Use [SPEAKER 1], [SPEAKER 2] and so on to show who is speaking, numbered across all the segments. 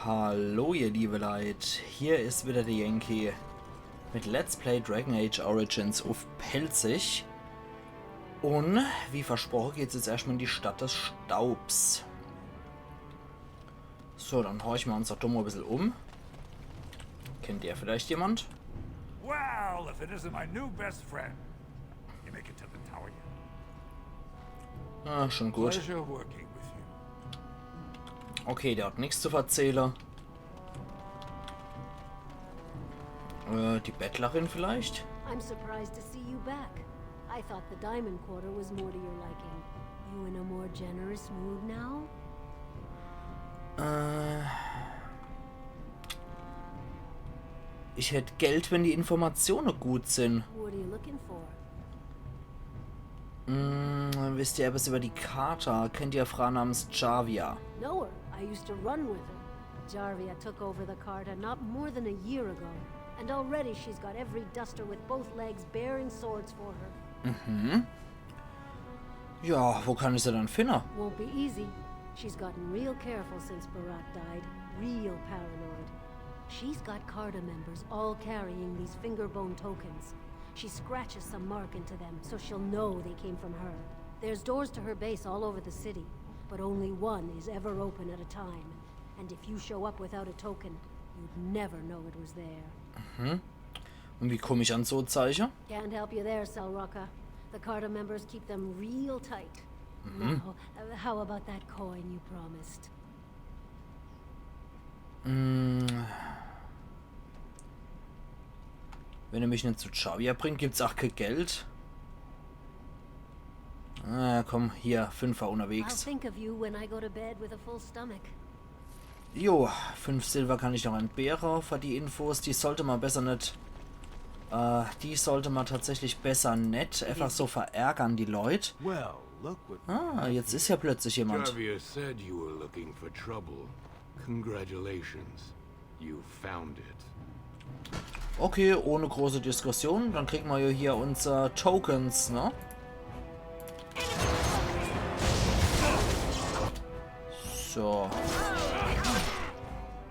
[SPEAKER 1] Hallo ihr liebe Leute, hier ist wieder der Yankee mit Let's Play Dragon Age Origins auf Pelzig. Und wie versprochen geht es jetzt erstmal in die Stadt des Staubs. So, dann horchen wir uns doch dumm ein bisschen um. Kennt ihr vielleicht jemand?
[SPEAKER 2] Well, if it isn't my new best friend. You make it to the tower yet?
[SPEAKER 1] Ah, schon gut.
[SPEAKER 2] Pleasure working with you.
[SPEAKER 1] Okay, der hat nichts zu erzählen. Die Bettlerin vielleicht?
[SPEAKER 3] I'm surprised to see you back. I thought the Diamond Quarter was more to your liking. You in a more generous mood now?
[SPEAKER 1] Ich hätte Geld, wenn die Informationen gut sind.
[SPEAKER 3] What are you looking for?
[SPEAKER 1] Wisst ihr etwas über die Charta? Kennt ihr eine Frau namens Jarvia?
[SPEAKER 3] Know her. I used to run with her. Jarvia took over the Carta not more than a year ago. And already she's got every duster with both legs bearing swords for her.
[SPEAKER 1] Ja, wo kann ich sie dann finden?
[SPEAKER 3] Won't be easy. She's gotten real careful since Barat died. Real paranoid. She's got Carta members all carrying these fingerbone tokens. She scratches some mark into them so she'll know they came from her. There's doors to her base all over the city, but only one is ever open at a time. And if you show up without a token, you'd never know it was there.
[SPEAKER 1] Und wie komme ich an so Zeichen?
[SPEAKER 3] Can't help you there, Selrocka. The Carta members keep them real tight. Now, how about that coin you promised?
[SPEAKER 1] Wenn er mich nicht zu Jarvia bringt, gibt's auch kein Geld. Komm, hier, 5er
[SPEAKER 3] I'll
[SPEAKER 1] unterwegs.
[SPEAKER 3] think of you when I go to bed with a full stomach.
[SPEAKER 1] Jo, 5 Silber kann ich noch entbehren für die Infos. Die sollte man besser nicht... die sollte man tatsächlich besser nicht einfach so verärgern, die Leute.
[SPEAKER 4] Well, look what
[SPEAKER 1] Jetzt ist ja plötzlich jemand.
[SPEAKER 4] Jarvia said you were looking for trouble. Congratulations. You found it.
[SPEAKER 1] Okay, ohne große Diskussion. Dann kriegen wir ja hier unsere Tokens, ne? So.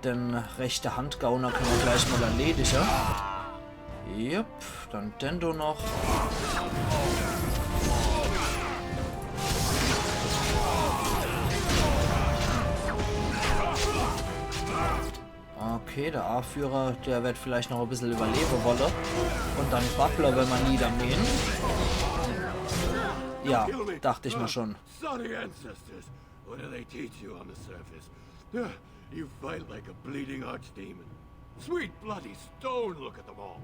[SPEAKER 1] Den rechte Handgauner können wir gleich mal erledigen. Jupp, dann Dendo noch. Okay, der A-Führer, der wird vielleicht noch ein bisschen überleben wollen. Und dann Butler, wenn man niedermähen. Ja, dachte ich mir schon.
[SPEAKER 4] Sorry ancestors. What do they teach you on the surface? You fight like a bleeding archdemon. Sweet bloody stone, look at them all.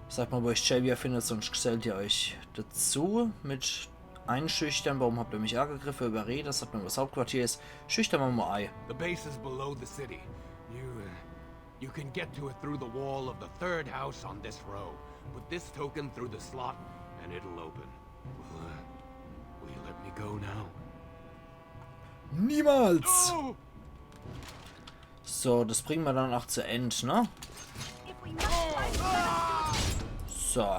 [SPEAKER 1] Sagt mal, wo ich Jarvia findet, sonst gesellt ihr euch dazu. Mit einschüchtern, warum habt ihr mich angegriffen, überredet, das hat mir das Hauptquartier ist. Schüchtern wir mal ein.
[SPEAKER 4] The base is below the city. You can get to it through the wall of the third house on this row. Put this token through the slot, and it'll open. Will you let me go now?
[SPEAKER 1] Niemals!
[SPEAKER 4] Oh!
[SPEAKER 1] So, das bringen wir dann auch zu Ende, ne? So.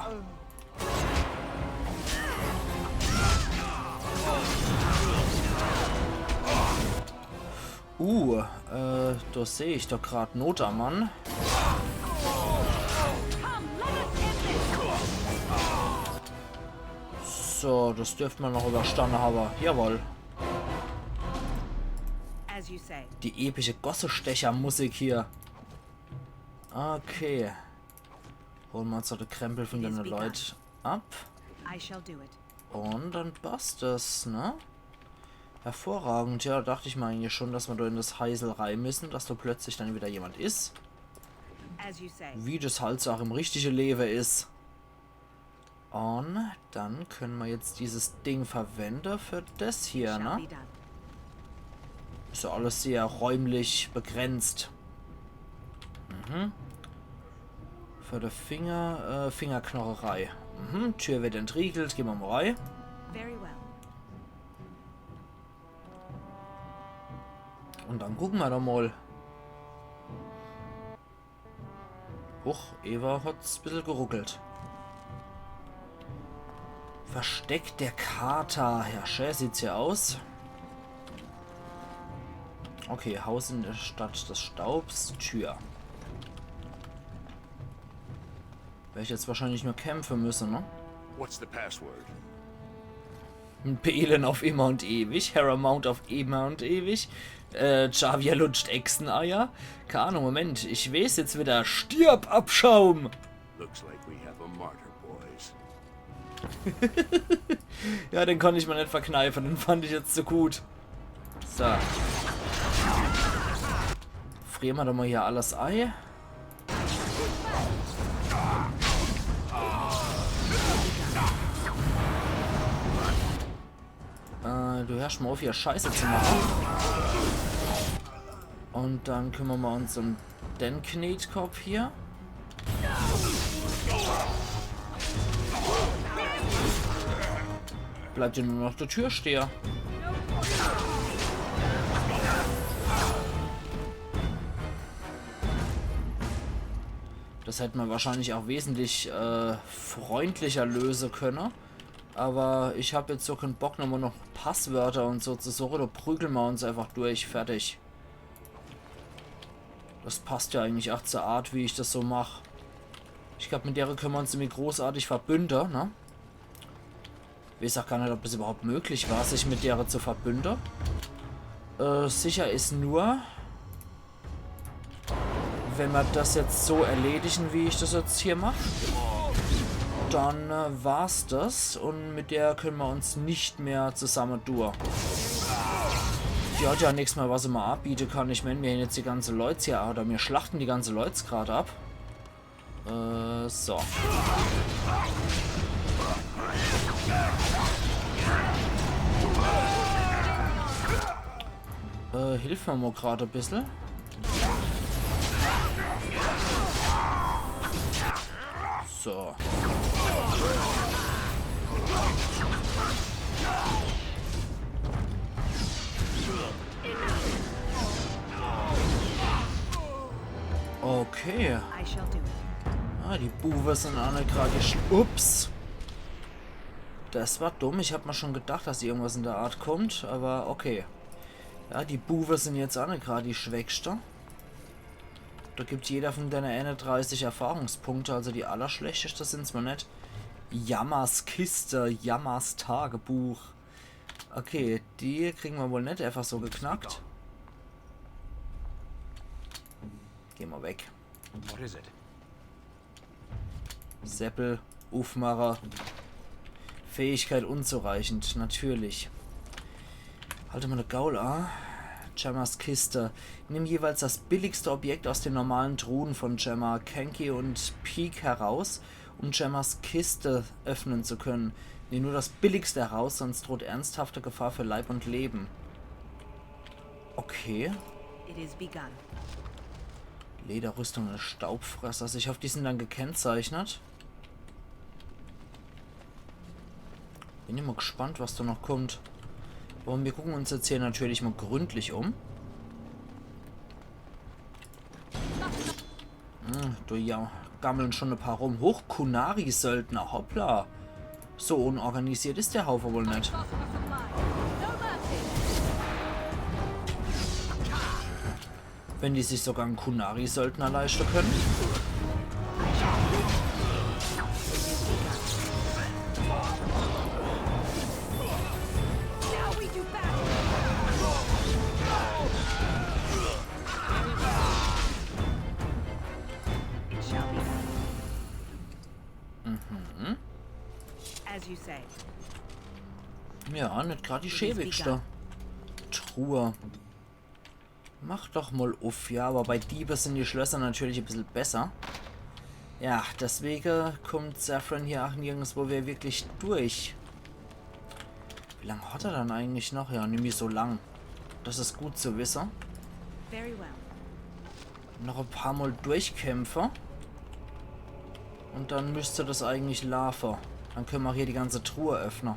[SPEAKER 1] Da sehe ich doch gerade Not am Mann. So, das dürfte man noch überstanden haben. Jawohl. Die epische Gossestecher-Musik hier. Okay. Holen wir uns so die Krempel von den Leuten ab. Und dann passt das, ne? Hervorragend. Ja, dachte ich mal eigentlich schon, dass wir da in das Heisel rein müssen, dass da plötzlich dann wieder jemand ist. Wie das halt so auch im richtigen Leben ist. Und dann können wir jetzt dieses Ding verwenden für das hier, ne? Ist ja alles sehr räumlich begrenzt. Für die Fingerknocherei. Tür wird entriegelt. Gehen wir mal rein. Und dann gucken wir doch mal. Huch, Eva hat's ein bisschen geruckelt. Versteck der Kater. Ja, schön sieht's hier aus. Okay, Haus in der Stadt des Staubs, Tür. Werde ich jetzt wahrscheinlich nur kämpfen müssen, ne?
[SPEAKER 2] What's the password?
[SPEAKER 1] Belen auf immer und ewig, Paramount auf immer und ewig, Javier lutscht Echseneier. Keine Ahnung, Moment, ich weiß jetzt wieder. Stirb, Abschaum!
[SPEAKER 2] Looks like we have a martyr, boys.
[SPEAKER 1] Ja, den konnte ich mir nicht verkneifen, den fand ich jetzt so gut. So. Frieren wir doch mal hier alles Ei. Du hörst mal auf, hier Scheiße zu machen. Und dann kümmern wir uns um den Knetkopf hier. Bleibt ja nur noch der Türsteher. Das hätte man wahrscheinlich auch wesentlich freundlicher lösen können. Aber ich habe jetzt so keinen Bock, nochmal noch Passwörter und so zu suchen. Da prügeln wir uns einfach durch. Fertig. Das passt ja eigentlich auch zur Art, wie ich das so mache. Ich glaube, mit der können wir uns nämlich großartig verbünden, ne? Ich weiß auch gar nicht, ob es überhaupt möglich war, sich mit der zu verbünden. Sicher ist nur, wenn wir das jetzt so erledigen, wie ich das jetzt hier mache, dann war's das und mit der können wir uns nicht mehr zusammen durch. Die hat ja nichts mehr, was sie mal abbieten kann. Ich meine, wir haben jetzt die ganze Leute hier, oder wir schlachten die ganze Leute gerade ab. So. Hilf mir mal gerade ein bisschen. So. Okay. Ah, die Buwe sind alle gerade Ups. Das war dumm. Ich habe mir schon gedacht, dass irgendwas in der Art kommt. Aber okay. Ja, die Buwe sind jetzt alle gerade die Schwächste. Da gibt jeder von deiner 31 Erfahrungspunkte. Also die allerschlechteste sind es mal nicht. Jammers Kiste, Jammers Tagebuch. Okay, die kriegen wir wohl nicht einfach so geknackt. Geh mal weg.
[SPEAKER 4] What is it?
[SPEAKER 1] Seppel, Aufmacher. Fähigkeit unzureichend, natürlich. Halte mal eine Gaul an. Gemmas Kiste. Nimm jeweils das billigste Objekt aus den normalen Truhen von Gemma, Kenki und Peak heraus, um Gemmas Kiste öffnen zu können. Nimm nur das billigste heraus, sonst droht ernsthafte Gefahr für Leib und Leben. Okay. Lederrüstung und Staubfresser. Also ich hoffe, die sind dann gekennzeichnet. Bin immer gespannt, was da noch kommt. Und wir gucken uns jetzt hier natürlich mal gründlich um. Du ja, gammeln schon ein paar rum. Hoch, Kunari-Söldner, hoppla. So unorganisiert ist der Haufe wohl nicht. Wenn die sich sogar einen Kunari-Söldner leisten können. Ja, nicht gerade die schäbigste Truhe. Mach doch mal auf, ja, aber bei Diebe sind die Schlösser natürlich ein bisschen besser. Ja, deswegen kommt Saffron hier auch nirgendwo wirklich durch. Wie lange hat er dann eigentlich noch? Ja, nämlich so lang. Das ist gut zu wissen. Noch ein paar Mal durchkämpfen. Und dann müsste das eigentlich laufen. Dann können wir hier die ganze Truhe öffnen.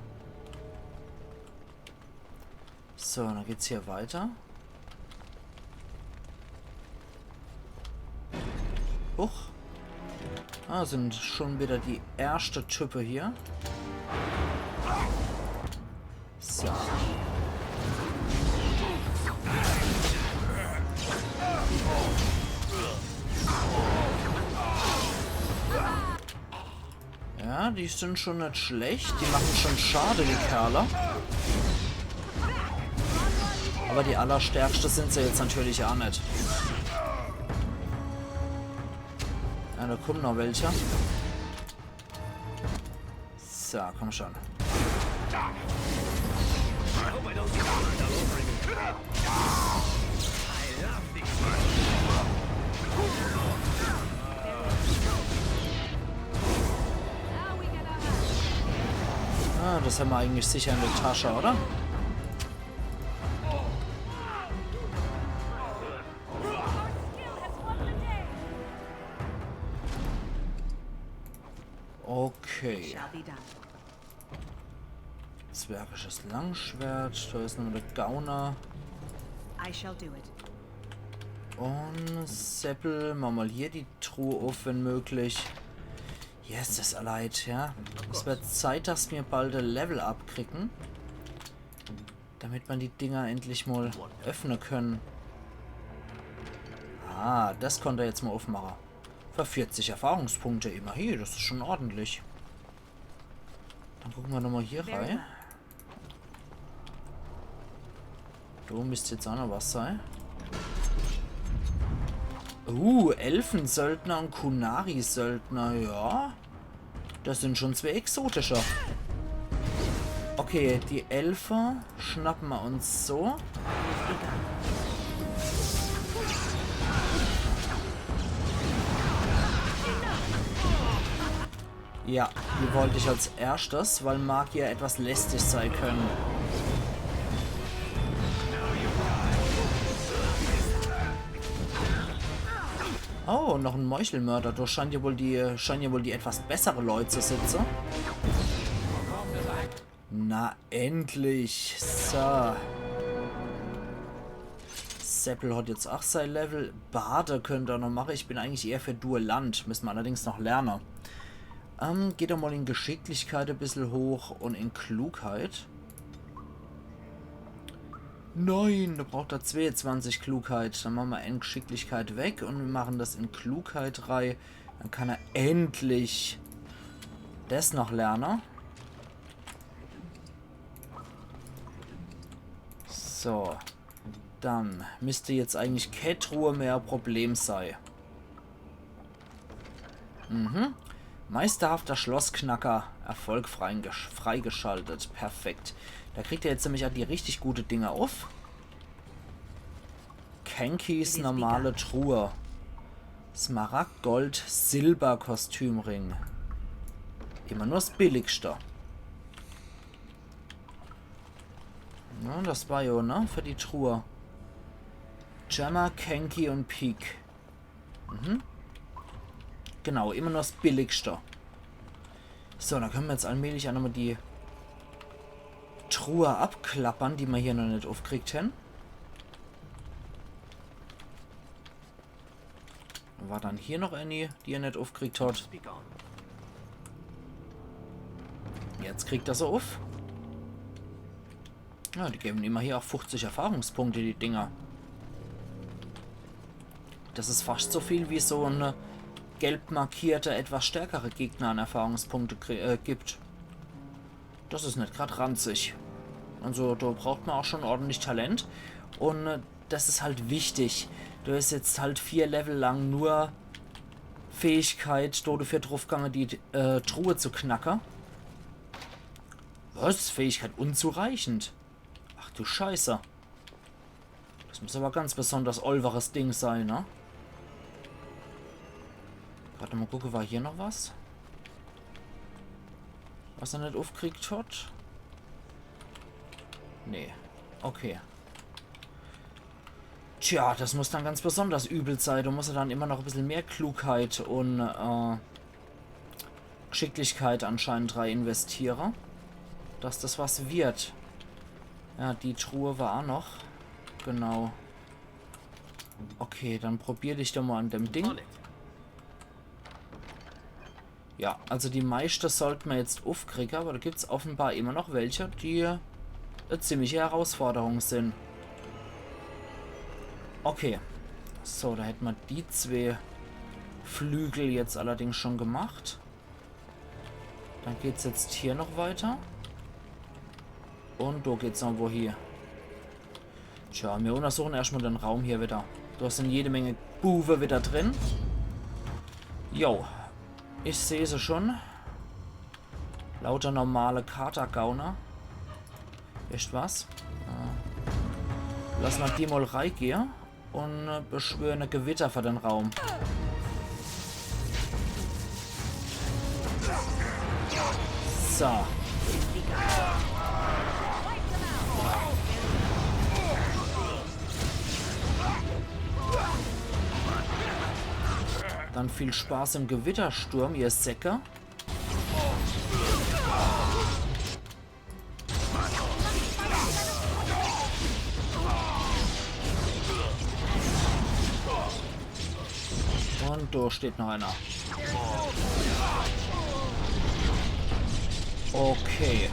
[SPEAKER 1] So, dann geht's hier weiter. Huch. Ah, sind schon wieder die erste Type hier. So. Ja, die sind schon nicht schlecht. Die machen schon schade, die Kerle. Aber die allerstärkste sind sie jetzt natürlich auch nicht. Ja, da kommen noch welche. So, komm schon. Ah, das haben wir eigentlich sicher in der Tasche, oder? Okay. Zwergisches Langschwert. Da ist noch der Gauner. Und Seppel. Machen wir mal hier die Truhe auf, wenn möglich. Yes, das erleid, ja. Es wird Zeit, dass wir bald ein Level abkriegen. Damit man die Dinger endlich mal öffnen können. Ah, das konnte er jetzt mal aufmachen. Für 40 Erfahrungspunkte immerhin. Das ist schon ordentlich. Dann gucken wir nochmal hier rein. Du müsste jetzt auch noch was sein. Elfensöldner und Kunari-Söldner. Ja. Das sind schon zwei exotischer. Okay, die Elfer schnappen wir uns so. Ja, die wollte ich als erstes, weil Magier etwas lästig sein können. Oh, noch ein Meuchelmörder. Da scheinen ja wohl die etwas bessere Leute zu sitzen. Na, endlich. So. Seppel hat jetzt auch sein Level. Bade könnte er noch machen. Ich bin eigentlich eher für Duellant. Müssen wir allerdings noch lernen. Geht doch mal in Geschicklichkeit ein bisschen hoch und in Klugheit. Nein, da braucht er 22 Klugheit. Dann machen wir in Geschicklichkeit weg und wir machen das in Klugheit rein. Dann kann er endlich das noch lernen. So. Dann müsste jetzt eigentlich keine Truhe mehr ein Problem sein. Meisterhafter Schlossknacker. Erfolg freigeschaltet. Perfekt. Da kriegt er jetzt nämlich auch die richtig gute Dinger auf. Kenkis normale Truhe. Smaragd, Gold, Silber Kostümring. Immer nur das Billigste. Ja, das war ja, ne? Für die Truhe. Gemma, Kenki und Peak. Genau, immer nur das Billigste. So, dann können wir jetzt allmählich auch nochmal die Truhe abklappern, die wir hier noch nicht aufgekriegt haben. War dann hier noch eine, die er nicht aufgekriegt hat. Jetzt kriegt er sie auf. Ja, die geben immer hier auch 50 Erfahrungspunkte, die Dinger. Das ist fast so viel wie so eine gelb markierte, etwas stärkere Gegner an Erfahrungspunkte gibt. Das ist nicht gerade ranzig. Also da braucht man auch schon ordentlich Talent. Und das ist halt wichtig. Du hast jetzt halt 4 Level lang nur Fähigkeit, dafür draufgegangen, die Truhe zu knacken. Was? Fähigkeit unzureichend? Ach du Scheiße. Das muss aber ganz besonders olveres Ding sein, ne? Gerade mal gucken, war hier noch was? Was er nicht aufgekriegt hat? Nee. Okay. Tja, das muss dann ganz besonders übel sein. Da muss er dann immer noch ein bisschen mehr Klugheit und Geschicklichkeit anscheinend rein investieren. Dass das was wird. Ja, die Truhe war auch noch. Genau. Okay, dann probier dich doch mal an dem Ding. Ja, also die meisten sollten wir jetzt aufkriegen, aber da gibt es offenbar immer noch welche, die eine ziemliche Herausforderung sind. Okay. So, da hätten wir die 2 Flügel jetzt allerdings schon gemacht. Dann geht's jetzt hier noch weiter. Und da geht's noch wo hier. Tja, wir untersuchen erstmal den Raum hier wieder. Da sind jede Menge Buwe wieder drin. Jo. Ich sehe sie schon. Lauter normale Katergauner. Echt was? Lass mal die mal reingehen und beschwören ein Gewitter für den Raum. So. Dann viel Spaß im Gewittersturm, ihr Säcke. Und da steht noch einer. Okay.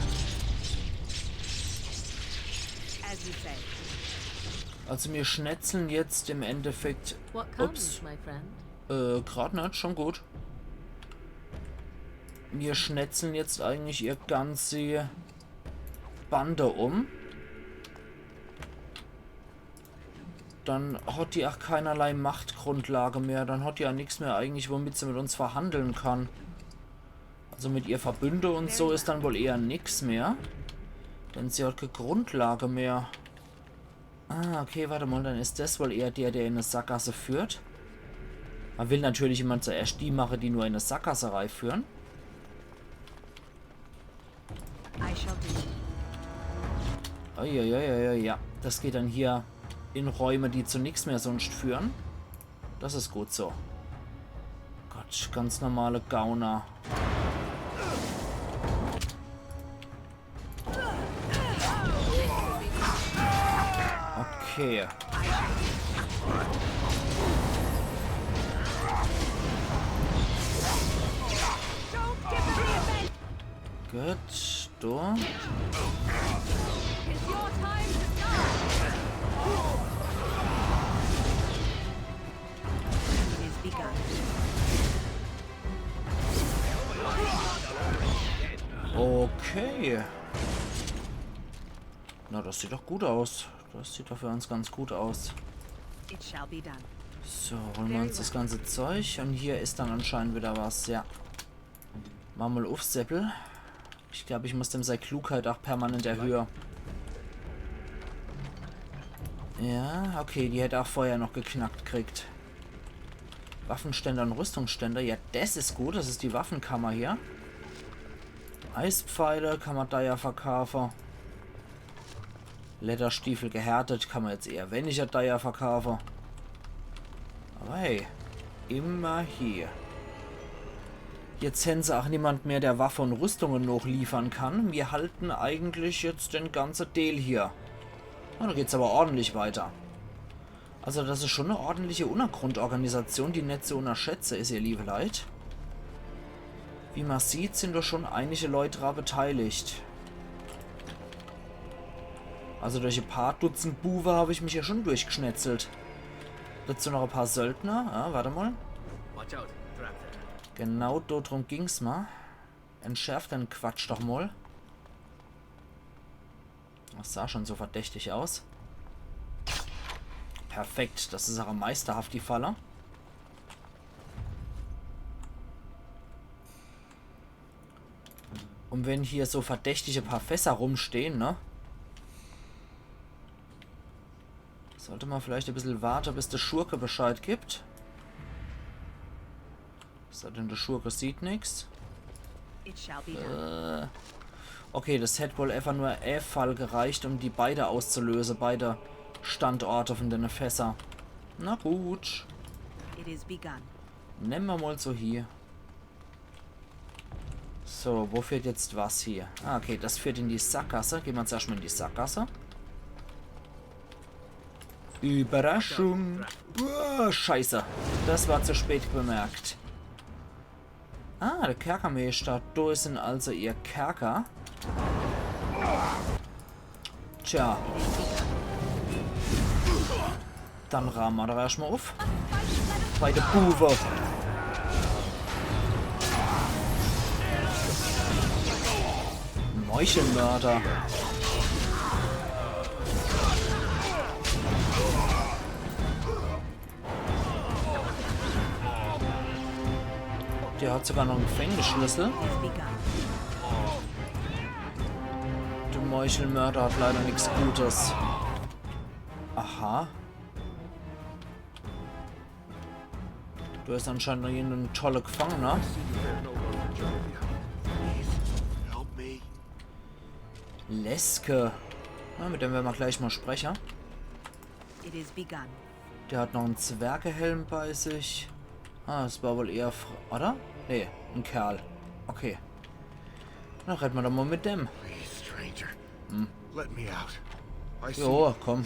[SPEAKER 1] Also wir schnetzeln jetzt im Endeffekt... Ups. Gerade nicht, schon gut. Wir schnetzeln jetzt eigentlich ihr ganze Bande um. Dann hat die auch keinerlei Machtgrundlage mehr. Dann hat die ja nichts mehr eigentlich, womit sie mit uns verhandeln kann. Also mit ihr Verbünde und so ist dann wohl eher nichts mehr. Denn sie hat keine Grundlage mehr. Ah, okay, warte mal, dann ist das wohl eher der in eine Sackgasse führt. Man will natürlich immer zuerst die machen, die nur in eine Sackgasse führen. Ja, das geht dann hier in Räume, die zu nichts mehr sonst führen. Das ist gut so. Gott, ganz normale Gauner. Okay. Gut, du. Okay. Na, das sieht doch gut aus. Das sieht doch für uns ganz gut aus. So, holen wir uns das ganze Zeug. Und hier ist dann anscheinend wieder was. Ja. Machen wir mal auf, Seppel. Ich glaube, ich muss dem seine Klugheit auch permanent erhöhen. Ja, okay, die hätte auch vorher noch geknackt kriegt. Waffenständer und Rüstungsständer. Ja, das ist gut. Das ist die Waffenkammer hier. Eispfeile kann man da ja verkaufen. Lederstiefel gehärtet kann man jetzt eher weniger da ja verkaufen. Aber hey, immer hier. Jetzt haben sie auch niemand mehr, der Waffen und Rüstungen noch liefern kann. Wir halten eigentlich jetzt den ganzen Deal hier. Und da geht es aber ordentlich weiter. Also das ist schon eine ordentliche Untergrundorganisation, die nicht zu unterschätzen ist, ihr liebe Leute. Wie man sieht, sind da schon einige Leute daran beteiligt. Also durch ein paar Dutzend Buwe habe ich mich ja schon durchgeschnetzelt. Dazu noch ein paar Söldner. Ah, warte mal. Genau darum ging es mal. Entschärft den Quatsch doch mal. Das sah schon so verdächtig aus. Perfekt, das ist aber meisterhaft, die Falle. Und wenn hier so verdächtige paar Fässer rumstehen, ne? Sollte man vielleicht ein bisschen warten, bis der Schurke Bescheid gibt. So, denn der Schurke sieht nichts. Okay, das hätte wohl einfach nur Fall gereicht, um die beide auszulösen, beide Standorte von den Fässer. Na gut. Nehmen wir mal so hier. So, wo führt jetzt was hier? Ah, okay, das führt in die Sackgasse. Gehen wir jetzt erstmal in die Sackgasse. Überraschung. Scheiße. Das war zu spät bemerkt. Ah, der Kerkermeister. Da sind also ihr Kerker. Tja. Dann rahmen wir doch erstmal auf. Bei der Buwe. Meuchelmörder. Der hat sogar noch einen Gefängnisschlüssel. Der Meuchelmörder hat leider nichts Gutes. Aha. Du bist anscheinend noch ein toller Gefangener. Leske. Ja, mit dem werden wir gleich mal sprechen. Der hat noch einen Zwergehelm bei sich. Ah, das war wohl eher... Oder? Nee, ein Kerl. Okay. Dann reden wir doch mal mit dem. Hm. Jo, komm.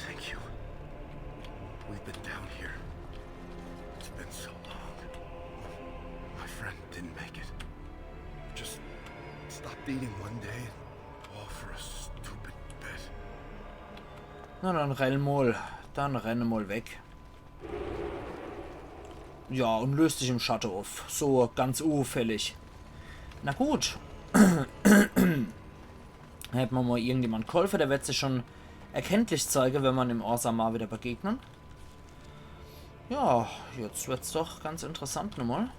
[SPEAKER 1] Na dann renn mal. Dann renne mal weg. Ja, und löst dich im Schatten auf. So ganz unauffällig. Na gut. Hätten wir mal irgendjemand geholfen, der wird sich schon erkenntlich zeigen, wenn man im Orzammar wieder begegnen. Ja, jetzt wird's doch ganz interessant nochmal.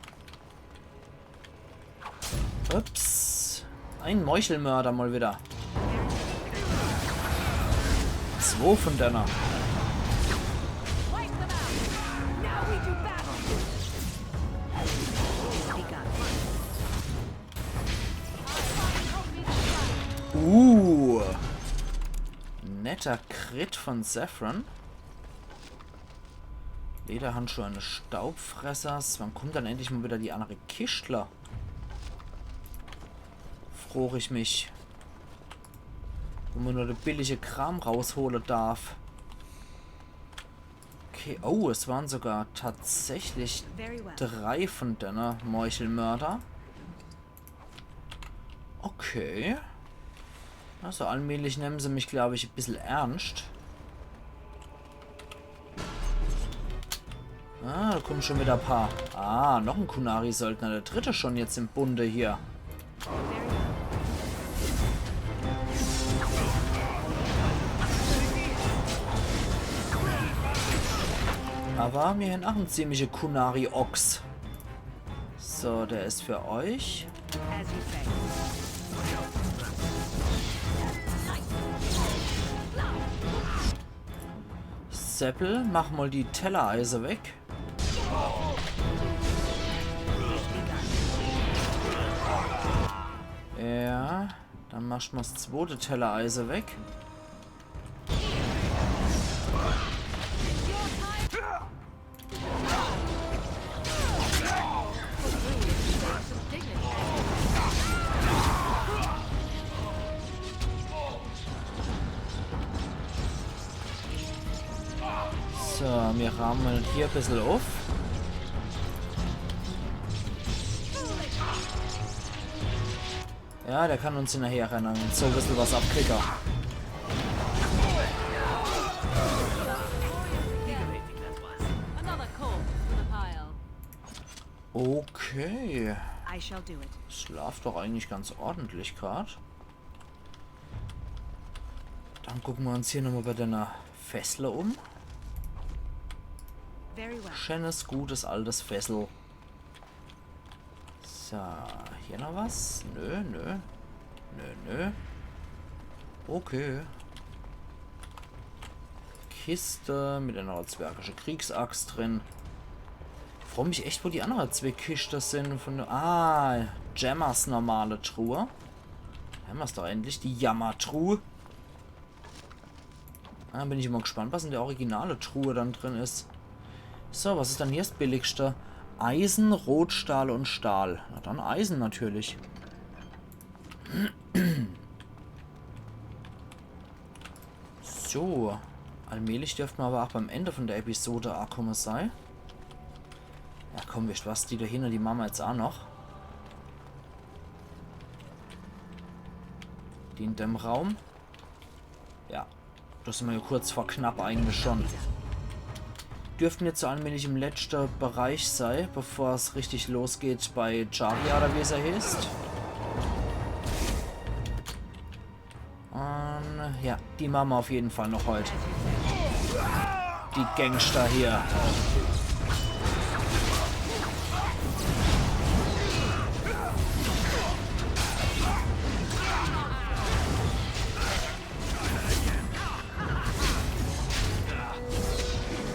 [SPEAKER 1] Ups. Ein Meuchelmörder mal wieder. 2 von deiner. Netter Crit von Saffron. Lederhandschuhe eines Staubfressers. Wann kommt dann endlich mal wieder die andere Kistler? Frohe ich mich. Wo man nur der billige Kram rausholen darf. Okay, oh, es waren sogar tatsächlich 3 von deiner Meuchelmörder. Okay. Also allmählich nehmen sie mich, glaube ich, ein bisschen ernst. Ah, da kommen schon wieder ein paar. Ah, noch ein Qunari-Söldner. Der 3. schon jetzt im Bunde hier. Aber wir haben auch einen ziemlichen Qunari-Ochs. So, der ist für euch. Seppel, mach mal die Tellereise weg. Ja, dann machst du mal das 2. Tellereise weg. So, wir rahmen hier ein bisschen auf. Ja, der kann uns hinterher rennen und so ein bisschen was abkriegen. Okay. Es läuft doch eigentlich ganz ordentlich gerade. Dann gucken wir uns hier nochmal bei deiner Fessel um. Schönes, gutes, altes Fessel. So, hier noch was? Nö, nö. Nö, nö. Okay. Kiste mit einer zwergischen Kriegsaxt drin. Ich freue mich echt, wo die anderen 2 Kisten sind. Von der Jammers normale Truhe. Da haben wir es doch endlich. Die Jammertruhe. Bin ich immer gespannt, was in der originale Truhe dann drin ist. So, was ist dann hier das billigste? Eisen, Rotstahl und Stahl. Na dann Eisen natürlich. So. Allmählich dürften wir aber auch beim Ende von der Episode ankommen sein. Ja komm, wisst was, die da hinten, die machen wir jetzt auch noch. Die in dem Raum. Ja. Das sind wir ja kurz vor knapp eigentlich schon. Dürften jetzt so allmählich im letzten Bereich sein, bevor es richtig losgeht bei Jaria, oder wie es heißt. Ja, die machen wir auf jeden Fall noch heute. Die Gangster hier.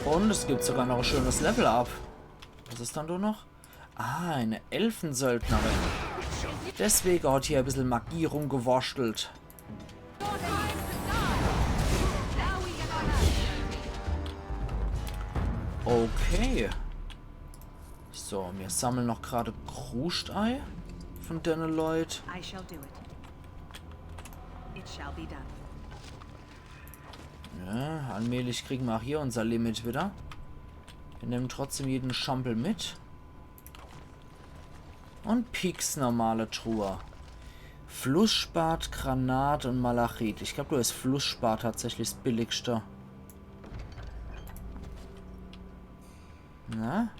[SPEAKER 1] Und es gibt sogar noch ein schönes Level-Up. Was ist dann da noch? Ah, eine Elfensöldnerin. Deswegen hat hier ein bisschen Magie rumgewurschtelt. Okay. So, wir sammeln noch gerade Krustei von den Leuten. Ja, allmählich kriegen wir auch hier unser Limit wieder. Wir nehmen trotzdem jeden Schampel mit. Und Pix normale Truhe. Flussspat, Granat und Malachit. Ich glaube, du hast Flussspat tatsächlich das billigste. Na?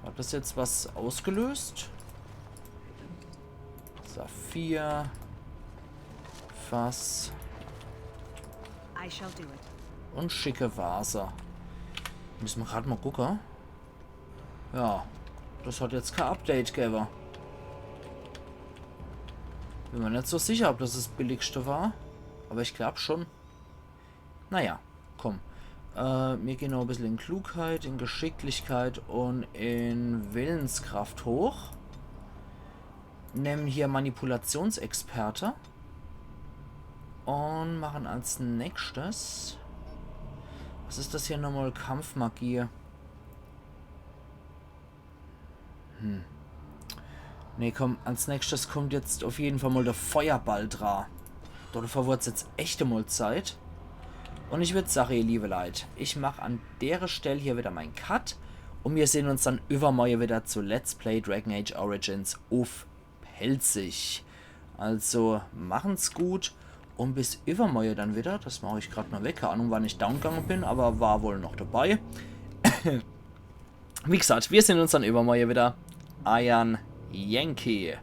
[SPEAKER 1] Hat das jetzt was ausgelöst? Saphir. Fass. Und schicke Vase. Müssen wir gerade mal gucken. Ja, das hat jetzt kein Update gegeben. Bin mir nicht so sicher, ob das das billigste war. Aber ich glaube schon. Naja, komm. Wir gehen noch ein bisschen in Klugheit, in Geschicklichkeit und in Willenskraft hoch. Nehmen hier Manipulationsexperte. Und machen als nächstes... Was ist das hier nochmal? Kampfmagie. Ne, komm, als nächstes kommt jetzt auf jeden Fall mal der Feuerball dran. Dafür wird es jetzt echt mal Zeit. Und ich würde sagen, ihr liebe Leute, ich mache an der Stelle hier wieder meinen Cut. Und wir sehen uns dann übermorgen wieder zu Let's Play Dragon Age Origins auf Pelzig. Also, machen's gut. Und bis übermorgen dann wieder. Das mache ich gerade mal weg. Keine Ahnung, wann ich down gegangen bin, aber war wohl noch dabei. Wie gesagt, wir sehen uns dann übermorgen wieder. Iron Yankee.